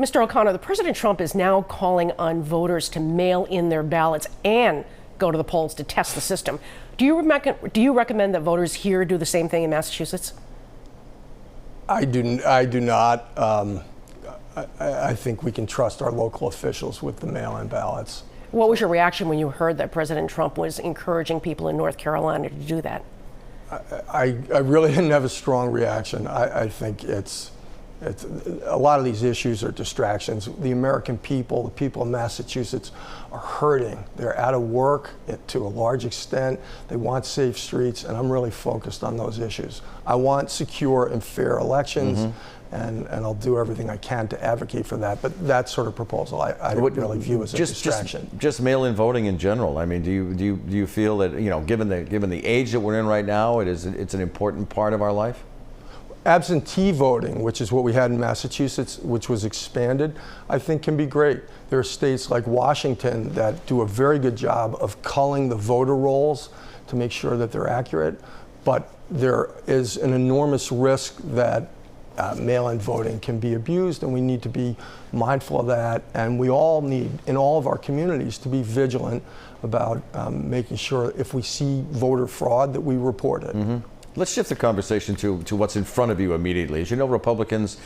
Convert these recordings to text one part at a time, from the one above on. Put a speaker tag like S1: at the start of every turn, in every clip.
S1: Mr. O'Connor, the President Trump is now calling on voters to mail in their ballots and go to the polls to test the system. Do you recommend that voters here do the same thing in Massachusetts?
S2: I do not. I think we can trust our local officials with the mail-in ballots.
S1: What was your reaction when you heard that President Trump was encouraging people in North Carolina to do that?
S2: I really didn't have a strong reaction. I think it's a lot of these issues are distractions. The American people, the people of Massachusetts, are hurting. They're out of work to a large extent. They want safe streets, and I'm really focused on those issues. I want secure and fair elections, and I'll do everything I can to advocate for that. But that sort of proposal, I really view as a distraction.
S3: Just mail-in voting in general. I mean, do you feel that, you know, given the age that we're in right now, it's an important part of our life?
S2: Absentee voting, which is what we had in Massachusetts, which was expanded, I think can be great. There are states like Washington that do a very good job of culling the voter rolls to make sure that they're accurate, but there is an enormous risk that mail-in voting can be abused, and we need to be mindful of that. And we all need, in all of our communities, to be vigilant about making sure if we see voter fraud that we report it.
S3: Let's shift the conversation to what's in front of you immediately. As you know, Republicans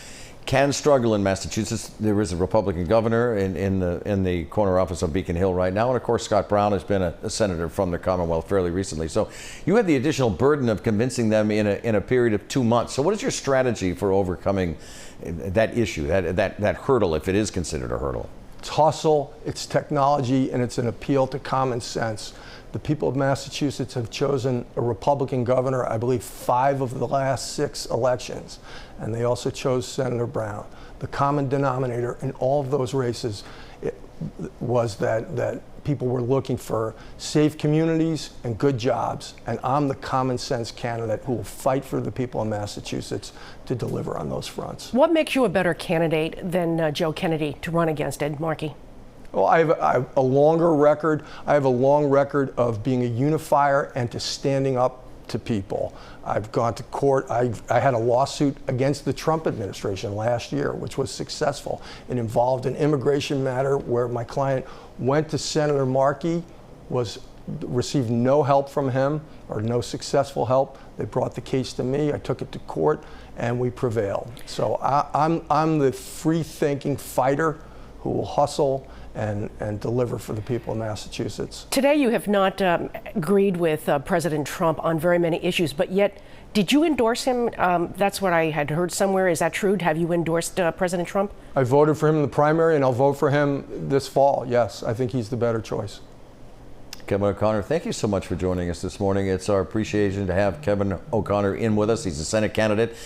S3: can struggle in Massachusetts. There is a Republican governor in the corner office of Beacon Hill right now, and of course Scott Brown has been a senator from the Commonwealth fairly recently. So you have the additional burden of convincing them in a period of 2 months. So what is your strategy for overcoming that issue, that hurdle, if it is considered a hurdle?
S2: It's hustle, it's technology, and it's an appeal to common sense. The people of Massachusetts have chosen a Republican governor, I believe 5 of the last 6 elections, and they also chose Senator Brown. The common denominator in all of those races was that people were looking for safe communities and good jobs, and I'm the common sense candidate who will fight for the people of Massachusetts to deliver on those fronts.
S1: What makes you a better candidate than Joe Kennedy to run against Ed Markey?
S2: Well, I have a longer record. I have a long record of being a unifier and to standing up to people. I've gone to court. I had a lawsuit against the Trump administration last year, which was successful. It involved an immigration matter where my client went to Senator Markey, received no help from him or no successful help. They brought the case to me. I took it to court, and we prevailed. So I'm the free-thinking fighter who will hustle and deliver for the people of Massachusetts.
S1: Today you have not agreed with President Trump on very many issues, but yet, did you endorse him? That's what I had heard somewhere. Is that true? Have you endorsed President Trump?
S2: I voted for him in the primary, and I'll vote for him this fall. Yes, I think he's the better choice.
S3: Kevin O'Connor, thank you so much for joining us this morning. It's our appreciation to have Kevin O'Connor in with us. He's a Senate candidate.